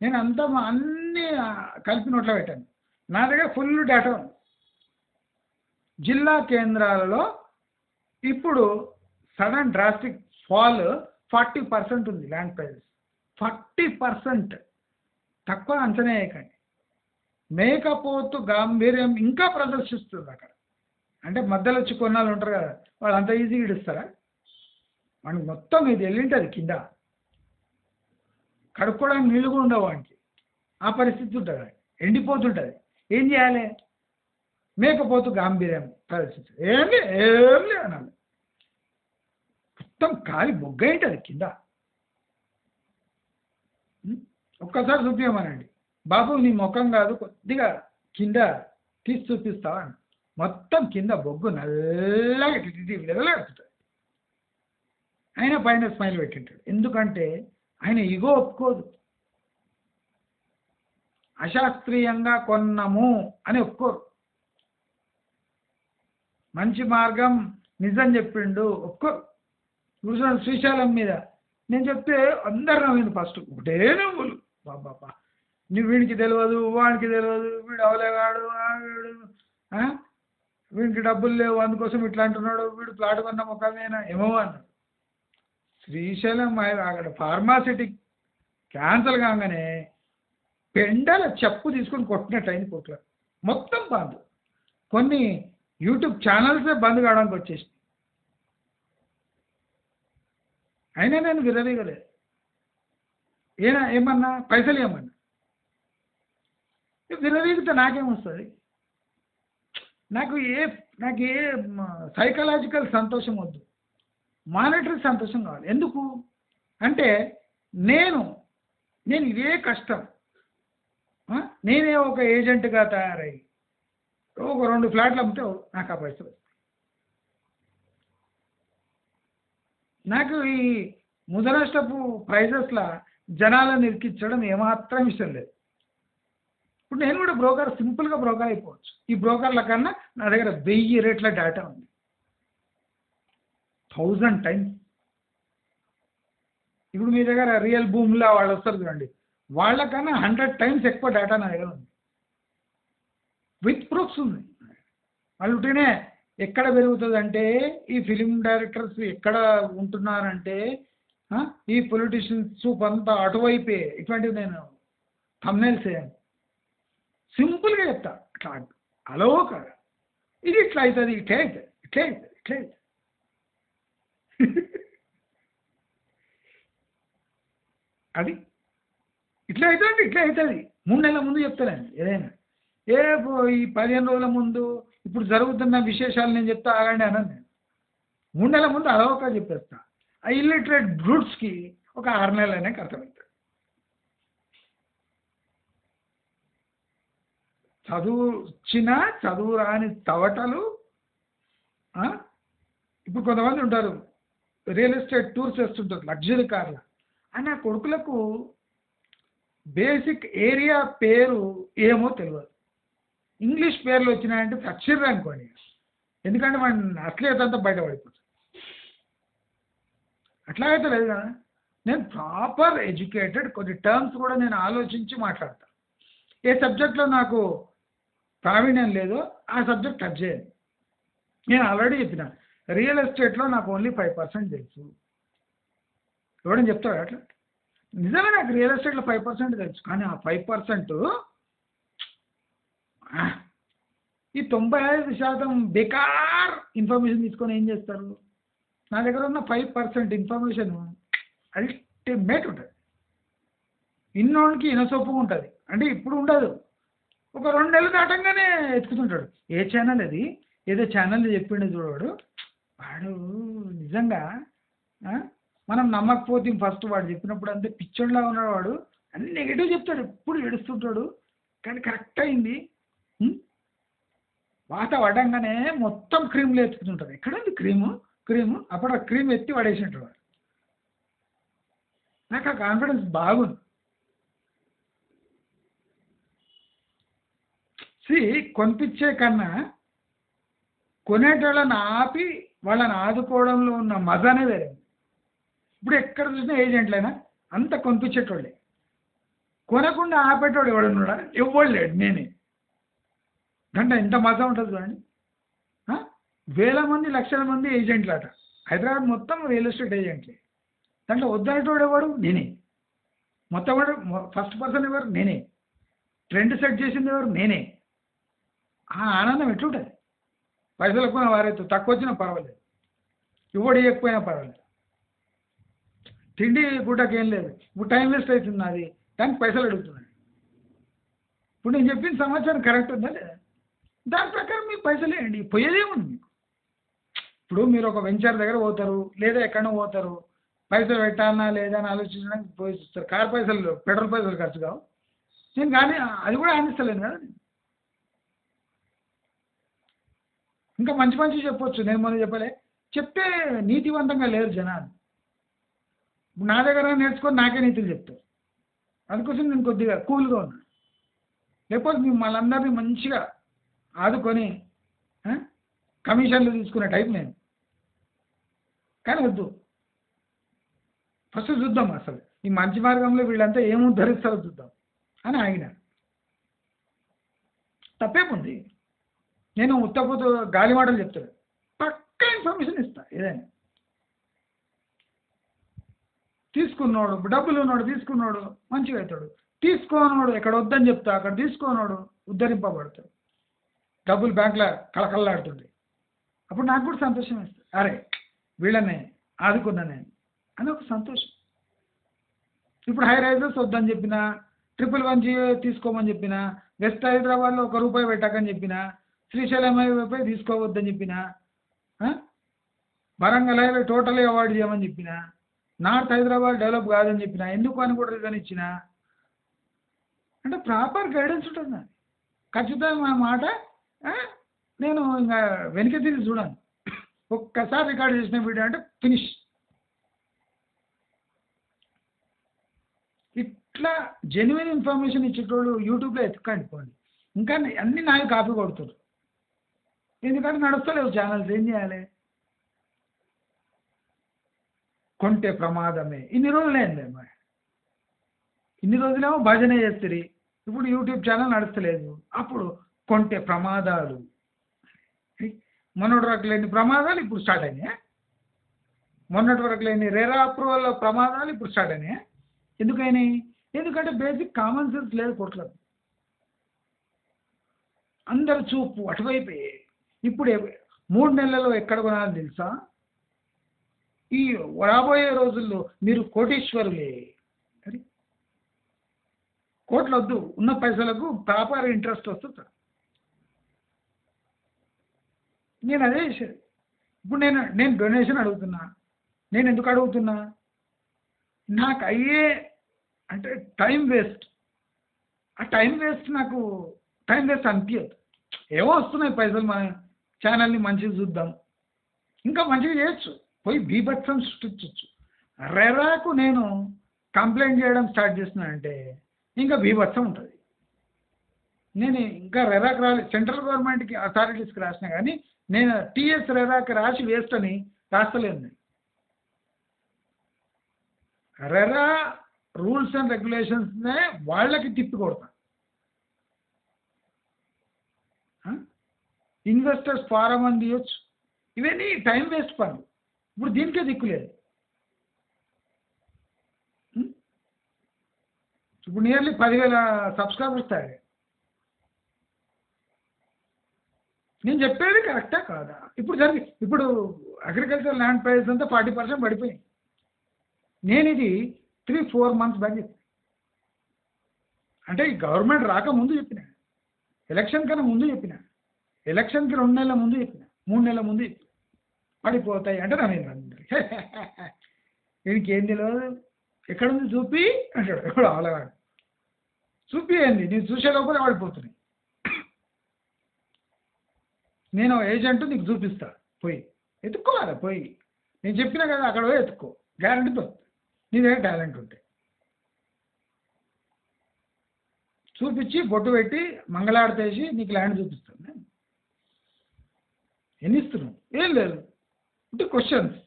నేను అంతా అన్నీ కలిపి నోట్లో పెట్టాను. నా దగ్గర ఫుల్ డేటా ఉంది. జిల్లా కేంద్రాలలో ఇప్పుడు సడన్ డ్రాస్టిక్ ఫాల్ 40% ఉంది ల్యాండ్ ప్రైజెస్. 40% తక్కువ అంచనా వేయకండి. మేకపోతు గాంభీర్యం ఇంకా ప్రదర్శిస్తుంది అక్కడ. అంటే మధ్యలో వచ్చి కొన్నాళ్ళు ఉంటారు కదా, వాళ్ళు అంత ఈజీగా ఇడుస్తారా? మనకి మొత్తం ఇది వెళ్ళింటుంది కింద, కడుక్కోవడానికి నీళ్ళు కూడా ఉండవు వానికి. ఆ పరిస్థితి ఉంటుంది, ఎండిపోతుంటుంది. ఏం చేయాలి? మేకపోతు గాంభీర్యం ప్రదర్శించాలి. ఏం లేదు అనాలి. మొత్తం కాలి బొగ్గ ఉంటుంది కింద. ఒక్కసారి చూపించమనండి, బాబు నీ ముఖం కాదు కొద్దిగా కింద తీసి చూపిస్తావా? మొత్తం కింద బొగ్గు నల్లగా విడదలాడుతుంది. ఆయన పైన స్మైల్ పెట్టింటాడు. ఎందుకంటే ఆయన ఇగో ఒప్పుకోదు. అశాస్త్రీయంగా కొన్నాము అని ఒప్పుకోరు. మంచి మార్గం నిజం చెప్పిండు ఒప్పుకోరు. ఇప్పుడు శ్రీశైలం మీద నేను చెప్తే అందరు నవ్వింది. ఫస్ట్ ఒకటే నవ్వులు, బాబా నువ్వు వీడికి తెలియదు, వాడికి తెలియదు, వీడు అవలేగాడు, వీడికి డబ్బులు లేవు అందుకోసం ఇట్లా అంటున్నాడు, వీడు ప్లాట్ కొన్న ముఖమేనా ఏమో అన్నాడు. శ్రీశైలం అక్కడ ఫార్మాసిటీ క్యాన్సల్ కాగానే పెండల చెప్పు తీసుకొని కొట్టినట్టు అయింది కోట్ల. మొత్తం బంద్. కొన్ని యూట్యూబ్ ఛానల్సే బంద్ కావడానికి వచ్చేసి. అయినా నేను విరవీగలేదు. ఏమన్నా పైసలు ఏమన్నా విరవీగితే నాకేమొస్తుంది? నాకు ఏ సైకలాజికల్ సంతోషం వద్దు, మానిటరీ సంతోషం కావాలి. ఎందుకు అంటే నేను ఇదే కష్టం. నేనే ఒక ఏజెంట్గా తయారై ఒక 2 ఫ్లాట్లు అమ్మితే నాకు ఆ పైసలు. నాకు ఈ ముదనష్టపు ప్రైజెస్లా జనాలను ఇరికించడం ఏమాత్రం ఇష్టం లేదు. ఇప్పుడు నేను కూడా బ్రోకర్, సింపుల్గా బ్రోకర్ అయిపోవచ్చు. ఈ బ్రోకర్ల కన్నా నా దగ్గర 1000 రేట్ల డేటా ఉంది, 1000 టైమ్స్. ఇప్పుడు మీ దగ్గర రియల్ భూమిలో వాళ్ళు వస్తారు చూడండి, వాళ్ళకన్నా 100 టైమ్స్ ఎక్కువ డేటా నా దగ్గర ఉంది, విత్ ప్రూఫ్స్ ఉంది. వాళ్ళు ఉంటేనే ఎక్కడ పెరుగుతుందంటే ఈ ఫిలిం డైరెక్టర్స్ ఎక్కడ ఉంటున్నారంటే ఈ పొలిటీషియన్స్ చూపు అంతా అటువైపే. ఇటువంటివి నేను థంబ్నెయిల్స్ వేయను, సింపుల్గా చెప్తా. అట్లా అలోక ఇది ఇట్లా అవుతుంది, ఇట్లే అవుతుంది, ఇట్లే అవుతుంది, ఇట్లే అవుతుంది. అది ఇట్లా అవుతుంది, ఇట్లా అవుతుంది. 3 నెలల ముందు చెప్తానండి ఏదైనా. ఈ 15 రోజుల ముందు ఇప్పుడు జరుగుతున్న విశేషాలు నేను చెప్తా ఆగండి అన్నాను నేను. 3 నెలల ముందు అలవక చెప్పేస్తా. ఆ ఇల్లిటరేట్ బ్రూట్స్కి ఒక 6 నెలలనే అర్థమవుతుంది. చదువు రాని తవటలు. ఇప్పుడు కొంతమంది ఉంటారు రియల్ ఎస్టేట్ టూర్స్ వేస్తుంటారు లగ్జరీ కార్ల. అని ఆ కొడుకులకు బేసిక్ ఏరియా పేరు ఏమో తెలియదు. ఇంగ్లీష్ పేర్లు వచ్చినాయంటే సచ్చిర్రు అనుకోండి. ఎందుకంటే మన అశ్లీలత అంతా బయటపడిపోతుంది. అట్లాగైతే లేదు కదా. నేను ప్రాపర్ ఎడ్యుకేటెడ్, కొన్ని టర్మ్స్ కూడా నేను ఆలోచించి మాట్లాడతాను. ఏ సబ్జెక్ట్లో నాకు ప్రావీణ్యం లేదో ఆ సబ్జెక్ట్ టచ్ చేయండి. నేను ఆల్రెడీ చెప్పిన రియల్ ఎస్టేట్లో నాకు ఓన్లీ 5% తెలుసు. ఎవడని చెప్తాడు అట్లా? నిజంగా నాకు రియల్ ఎస్టేట్లో 5% తెలుసు. కానీ ఆ 5% ఈ 95% బేకార్ ఇన్ఫర్మేషన్ తీసుకొని ఏం చేస్తారు? నా దగ్గర ఉన్న 5% ఇన్ఫర్మేషన్ అల్టిమేట్ ఉంటుంది. ఇన్నోడికి ఇనసొప్పుగా ఉంటుంది. అంటే ఇప్పుడు ఉండదు, ఒక 2 నెలలు దాటంగానే ఎత్తుకుతుంటాడు. ఏ ఛానల్ అది, ఏదో ఛానల్ చెప్పిండే చూడవాడు. వాడు నిజంగా మనం నమ్మకపోతే ఫస్ట్ వాడు చెప్పినప్పుడు అంతే పిచ్చోడ్లా ఉన్నాడు వాడు. అన్ని నెగిటివ్ చెప్తాడు, ఎప్పుడు ఏడుస్తుంటాడు. కానీ కరెక్ట్ అయింది. వాత పడంగానే మొత్తం క్రీమ్లు ఎత్తుకుతుంటాడు. ఎక్కడుంది క్రీము అప్పుడు ఆ క్రీమ్ ఎత్తి పడేసినట్టు వాడు. నాకు ఆ కాన్ఫిడెన్స్ బాగుంది. కొనిపించే కన్నా కొనేటోళ్ళని ఆపి వాళ్ళని ఆదుకోవడంలో ఉన్న మజానే వేరే. ఇప్పుడు ఎక్కడ చూసినా ఏజెంట్లైనా అంత కొనిపించేటోళ్ళే. కొనకుండా ఆపేటోడు ఎవడన్నాడా? ఎవ్వడు లేడు, నేనే. అంటే ఎంత మజా ఉంటుంది చూడండి. వేల మంది లక్షల మంది ఏజెంట్లు అట. హైదరాబాద్ మొత్తం రియల్ ఎస్టేట్ ఏజెంట్లే. దాంట్లో వద్దనేటోడు ఎవడు? నేనే. మొత్తం వాడు ఫస్ట్ పర్సన్ ఎవరు? నేనే. ట్రెండ్ సెట్ చేసింది ఎవరు? నేనే. ఆ ఆనందం ఎట్లుంటుంది? పైసలు ఎక్కువ వారైతే తక్కువ వచ్చినా పర్వాలేదు, ఇవ్వడు ఇవ్వకపోయినా పర్వాలేదు. తిండి గుడ్డకి ఏం లేదు. ఇప్పుడు టైం వేస్ట్ అవుతుంది నాది, దానికి పైసలు అడుగుతున్నాను. ఇప్పుడు నేను చెప్పిన సమాచారం కరెక్ట్ ఉందా లేదా? దాని ప్రకారం మీకు పైసలు వేయండి, పోయేదేముంది మీకు. ఇప్పుడు మీరు ఒక వెంచర్ దగ్గర పోతారు, లేదా ఎక్కడో పోతారు, పైసలు పెట్టాలన్నా లేదా అని ఆలోచించడానికి పోయి చూస్తారు. కార్ పైసలు, పెట్రోల్ పైసలు ఖర్చు కావు. నేను కానీ అది కూడా ఆనిస్తలేను కదా. ఇంకా మంచి మంచి చెప్పొచ్చు, నేను మొన్న చెప్పలే. చెప్తే నీతివంతంగా లేరు జనాలు. నా దగ్గర నేర్చుకొని నాకే నీతులు చెప్తారు. అందుకోసం నేను కొద్దిగా కూల్గా ఉన్నా. లేకపోతే మిమ్మల్ని అందరినీ మంచిగా ఆదుకొని కమిషన్లు తీసుకునే టైప్ నేను. కానీ వద్దు, ఫస్ట్ చూద్దాం అసలు ఈ మంచి మార్గంలో వీళ్ళంతా ఏం ఉద్ధరిస్తారో చూద్దాం అని ఆగిన. తప్పేముంది? నేను ఉత్తపోతూ గాలి మాటలు చెప్తాడు, పక్కా ఇన్ఫర్మేషన్ ఇస్తా. ఏదైనా తీసుకున్నాడు, డబ్బులు ఉన్నాడు, తీసుకున్నాడు మంచిగా అవుతాడు. తీసుకోనోడు ఎక్కడ వద్దని చెప్తా అక్కడ తీసుకోనోడు ఉద్ధరింపబడతాడు. డబ్బులు బ్యాంకులో కళకళలాడుతుంది. అప్పుడు నాకు కూడా సంతోషం వేస్తుంది. అరే వీళ్ళనే ఆదుకున్నా నేను అని ఒక సంతోషం. ఇప్పుడు హై రైజర్స్ వద్దని చెప్పిన, 111 తీసుకోమని చెప్పిన, వెస్ట్ హైదరాబాద్లో ₹1 పెట్టకని చెప్పిన, శ్రీశైలం హైవేపై తీసుకోవద్దని చెప్పిన, వరంగల్ హైవే టోటలీ అవాయిడ్ చేయమని చెప్పిన, నార్త్ హైదరాబాద్ డెవలప్ కాదని చెప్పిన, ఎందుకు అని కూడా రీజన్ ఇచ్చిన. అంటే ప్రాపర్ గైడెన్స్ ఉంటుంది నాకు. ఖచ్చితంగా మా మాట నేను ఇంకా వెనక తిరిగి చూడాను. ఒక్కసారి రికార్డ్ చేసిన వీడియో అంటే ఫినిష్. ఇట్లా జెన్యున్ ఇన్ఫర్మేషన్ ఇచ్చేటోళ్ళు యూట్యూబ్లో ఎత్తుకండి పోండి. ఇంకా అన్ని నావి కాపీ కొడుతారు. ఎందుకంటే నడుస్తలేవు ఛానల్స్, ఏం చేయాలి? కొంటే ప్రమాదమే. ఇన్ని రోజులు ఏంలేమ్మా, ఇన్ని రోజులేమో భజన చేస్తుంది, ఇప్పుడు యూట్యూబ్ ఛానల్ నడుస్తలేదు. అప్పుడు కొంటే ప్రమాదాలు, మొన్నటి వరకు లేని ప్రమాదాలు ఇప్పుడు స్టార్ట్ అయినాయి. మొన్నటి వరకు లేని రేరా అప్రూవల్ ప్రమాదాలు ఇప్పుడు స్టార్ట్ అయినాయి. ఎందుకైనాయి? ఎందుకంటే బేసిక్ కామన్ సెన్స్ లేదు కొట్లేదు. అందరు చూపు అటువైపోయి ఇప్పుడు 3 నెలల్లో ఎక్కడ కొనాలి తెలుసా? ఈ రాబోయే రోజుల్లో మీరు కోటీశ్వరులే. అది కోట్లు వద్దు, ఉన్న పైసలకు ప్రాపర్ ఇంట్రెస్ట్ వస్తుంది. నేను అదే చేసేది. ఇప్పుడు నేను డొనేషన్ అడుగుతున్నా. నేను ఎందుకు అడుగుతున్నా? నాకు అయ్యే అంటే టైం వేస్ట్. ఆ టైం వేస్ట్ నాకు టైం వేస్ట్ అనిపించదు. ఏవో వస్తున్నాయి పైసలు, మన ఛానల్ని మంచిగా చూద్దాం, ఇంకా మంచిగా చేయొచ్చు, పోయి బీభత్సం సృష్టించవచ్చు. రెరాకు నేను కంప్లైంట్ చేయడం స్టార్ట్ చేస్తున్నానంటే ఇంకా బీభత్సం ఉంటుంది. నేను ఇంకా రెరాకు రాలేదు, సెంట్రల్ గవర్నమెంట్కి అథారిటీస్కి రాసినా కానీ నేను టీఎస్ రెరాకి రాసి వేస్ట్ అని రాస్తలేదు. నేను రెరా రూల్స్ అండ్ రెగ్యులేషన్స్నే వాళ్ళకి తిప్పి కొడతాను. ఇన్వెస్టర్స్ ఫారం అని తీయొచ్చు. ఇవన్నీ టైం వేస్ట్ పనులు. ఇప్పుడు దీనికే దిక్కులేదు. ఇప్పుడు నియర్లీ 10,000 సబ్స్క్రైబర్స్ తయారు. నేను చెప్పేది కరెక్టా కాదా? ఇప్పుడు అగ్రికల్చర్ ల్యాండ్ ప్రైస్ అంతా 40% పడిపోయింది. నేను ఇది 3-4 మంత్స్ బ్యాక్ చెప్పాను. అంటే ఈ గవర్నమెంట్ రాకముందు చెప్పిన, ఎలక్షన్ కన్నా ముందు చెప్పిన, ఎలక్షన్కి 2 నెలల ముందు చెప్పిన, 3 నెలల ముందు చెప్పిన పడిపోతాయి అంటే నవీన్ దీనికి ఏం తెలియదు, ఎక్కడుంది చూపి అంటాడు. ఎప్పుడు అవలగాడు చూపి ఏంది, నేను చూసే లోపలే పడిపోతున్నాయి. నేను ఏజెంట్ నీకు చూపిస్తా, పోయి ఎత్తుక్కోవాలి. పోయి నేను చెప్పినా కదా అక్కడ పోయి ఎత్తుక్కో, గ్యారంటీతో నీ దగ్గర టాలెంట్ ఉంటే. చూపించి బొట్టు పెట్టి మంగళారతేసి నీకు ల్యాండ్ చూపిస్తాను. నేను ఎన్ని ఇస్తున్నావు? ఏం లేదు, అంటే క్వశ్చన్స్.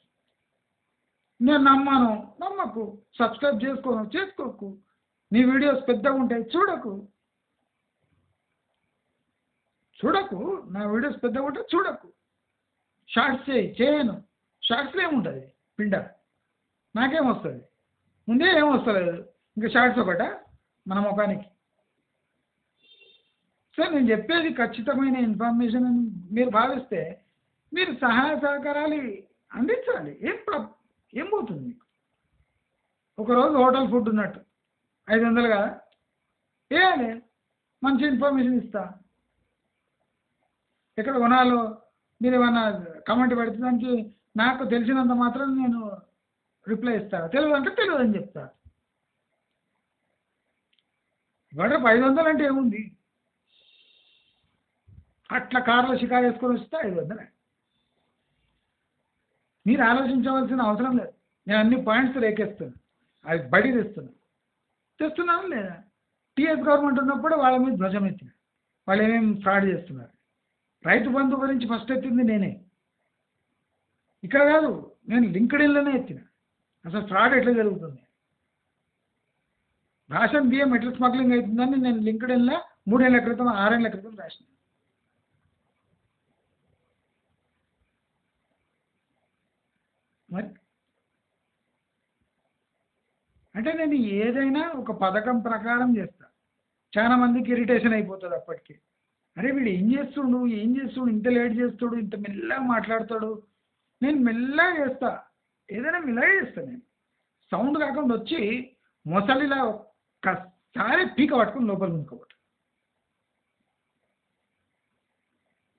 నేను నమ్మకు, సబ్స్క్రైబ్ చేసుకోకు, నీ వీడియోస్ పెద్దగా ఉంటాయి చూడకు, నా వీడియోస్ పెద్దగా ఉంటాయి చూడకు. షార్ట్స్ చేయను. షార్ట్స్లో ఏముంటుంది పిండ, నాకేమొస్తుంది? ముందే ఏమొస్తలేదు, ఇంకా షార్ట్స్ ఒకట మన ముఖానికి. సో నేను చెప్పేది ఖచ్చితమైన ఇన్ఫర్మేషన్ అని మీరు భావిస్తే మీరు సహాయ సహకారాలు అందించాలి. ఏం పోతుంది మీకు? ఒకరోజు హోటల్ ఫుడ్ ఉన్నట్టు 500 కదా వేయాలి, మంచి ఇన్ఫర్మేషన్ ఇస్తా. ఎక్కడ కొనాలో మీరు ఏమన్నా కమెంట్ పెడితే దానికి నాకు తెలిసినంత మాత్రం నేను రిప్లై ఇస్తా. తెలియదు అంటే తెలియదు అని చెప్తా. ఇవాళ 500 అంటే ఏముంది? అట్లా కార్లో షికారు వేసుకొని వస్తే 500. మీరు ఆలోచించవలసిన అవసరం లేదు. నేను అన్ని పాయింట్స్ రేకేస్తున్నాను, అది బడి తెస్తున్నాను లేదా? టీఎస్ గవర్నమెంట్ ఉన్నప్పుడు వాళ్ళ మీద ధ్వజం ఎత్తిన, వాళ్ళు ఏమేమి ఫ్రాడ్ చేస్తున్నారు. రైతు బంధు గురించి ఫస్ట్ ఎత్తింది నేనే, ఇక్కడ కాదు, నేను లింక్డ్ఇన్లోనే ఎత్తిన. అసలు ఫ్రాడ్ ఎట్లా జరుగుతుంది, రేషన్ బియ్యం ఎట్లా స్మగ్లింగ్ అవుతుందని నేను లింక్డ్ఇన్లో 3 ఏళ్ల క్రితం 6 ఏళ్ల క్రితం రాసిన. మరి అంటే నేను ఏదైనా ఒక పథకం ప్రకారం చేస్తా. చాలా మందికి ఇరిటేషన్ అయిపోతుంది అప్పటికి. అరే వీడు ఏం చేస్తుడు, ఇంత లేట్ చేస్తాడు, ఇంత మెల్లగా మాట్లాడతాడు. నేను మెల్లగా చేస్తా, ఏదైనా మెల్లగా చేస్తా. నేను సౌండ్ కాకుండా వచ్చి మొసలిలా ఒక్కసారి పీక పట్టుకుని లోపల ఉంచుకోబట్టు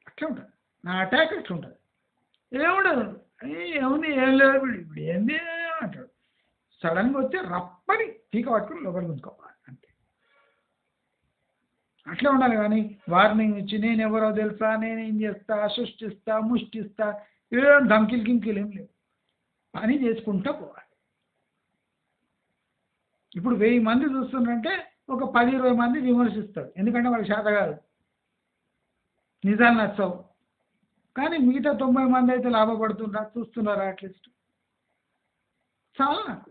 అట్లా ఉంటుంది నా అటాక్. అట్లా ఉంటుంది. ఏముండదు, ఏముంది, ఏం లేదు, ఇప్పుడు ఏంది అంటాడు. సడన్గా వచ్చి రప్పని పీక పట్టుకుని లోపలికి ఉంచుకోవాలి అంతే. అట్లా ఉండాలి. కానీ వార్నింగ్ ఇచ్చి నేను ఎవరో తెలుసా, నేనేం చేస్తా, సృష్టిస్తా, ముష్టిస్తా, ఏం ధమ్కిలు గింకిలు ఏం లేవు, పని చేసుకుంటా పోవాలి. ఇప్పుడు 1000 మంది చూస్తున్నారంటే ఒక 10-20 మంది విమర్శిస్తారు, ఎందుకంటే వాళ్ళకి శాత కాదు, నిజాలు నచ్చవు. కానీ మిగతా 90 మంది అయితే లాభపడుతున్నారు, చూస్తున్నారా అట్లీస్ట్. చాలా నాకు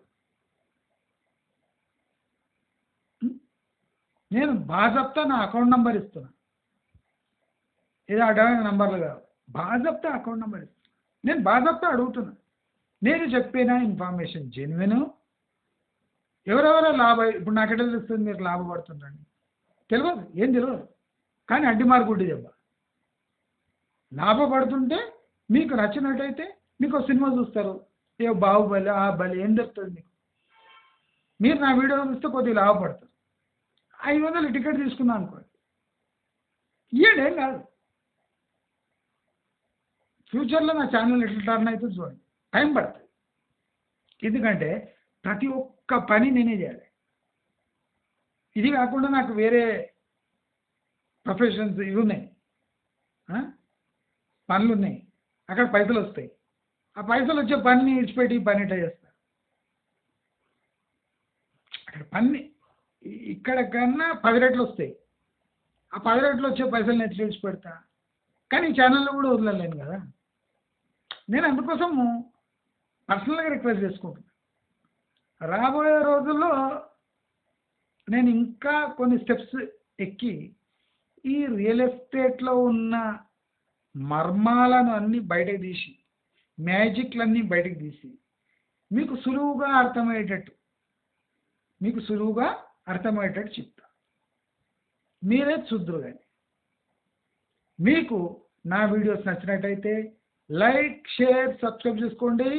నేను బాజప్తా నా అకౌంట్ నెంబర్ ఇస్తున్నా, ఏదో అడ్డమైన నంబర్లు కాదు, బాజప్తా అకౌంట్ నెంబర్ ఇస్తున్నా. నేను బాజప్తా అడుగుతున్నా, నేను చెప్పిన ఇన్ఫర్మేషన్ జెన్యున్. ఎవరెవరో ఇప్పుడు నాకెట్లా తెలుస్తుంది మీరు లాభపడుతుందండి? తెలియదు, ఏం తెలియదు. కానీ అడ్డి మార్గుడ్డి దెబ్బ. లాభపడుతుంటే మీకు నచ్చినట్టయితే మీకు ఒక సినిమా చూస్తారు. ఏ బాహుబలి ఆ బలి ఏం చెప్తుంది మీకు? మీరు నా వీడియో చూస్తే కొద్దిగా లాభపడతారు. 500 టికెట్ తీసుకున్నాను అనుకోండి, ఇయ్యండి, ఏం కాదు. ఫ్యూచర్లో నా ఛానల్ ఎట్లా టర్న్ అవుతుంది చూడండి. టైం పడుతుంది. ఎందుకంటే ప్రతి ఒక్క పని నేనే చేయాలి. ఇది కాకుండా నాకు వేరే ప్రొఫెషన్స్ ఇవి ఉన్నాయి, పనులు ఉన్నాయి. అక్కడ పైసలు వస్తాయి. ఆ పైసలు వచ్చే పని ఇచ్చిపెట్టి ఈ పని ఎట్లా చేస్తా? అక్కడ పని ఇక్కడ కన్నా 10 రెట్లు వస్తాయి. ఆ 10 రెట్లు వచ్చే పైసలు నేను ఎట్లా ఇచ్చిపెడతా? కానీ ఈ ఛానల్లో కూడా వదలలేను కదా. నేను అందుకోసము పర్సనల్గా రిక్వెస్ట్ చేసుకుంటున్నాను. రాబోయే రోజుల్లో నేను ఇంకా కొన్ని స్టెప్స్ ఎక్కి ఈ రియల్ ఎస్టేట్లో ఉన్న మర్మాలను అన్నీ బయటకు తీసి, మ్యాజిక్లన్నీ బయటకు తీసి మీకు సులువుగా అర్థమయ్యేటట్టు చెప్తా. మీరే చూద్దురు. కానీ మీకు నా వీడియోస్ నచ్చినట్టయితే లైక్, షేర్, సబ్స్క్రైబ్ చేసుకోండి.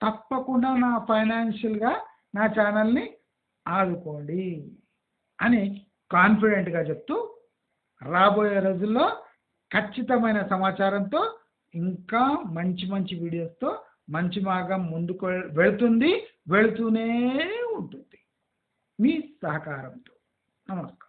తప్పకుండా నా ఫైనాన్షియల్గా నా ఛానల్ని ఆదుకోండి అని కాన్ఫిడెంట్గా చెప్తూ, రాబోయే రోజుల్లో ఖచ్చితమైన సమాచారంతో ఇంకా మంచి మంచి వీడియోస్తో మంచి మార్గం ముందుకు వెళుతూనే ఉంటుంది మీ సహకారంతో. నమస్కారం.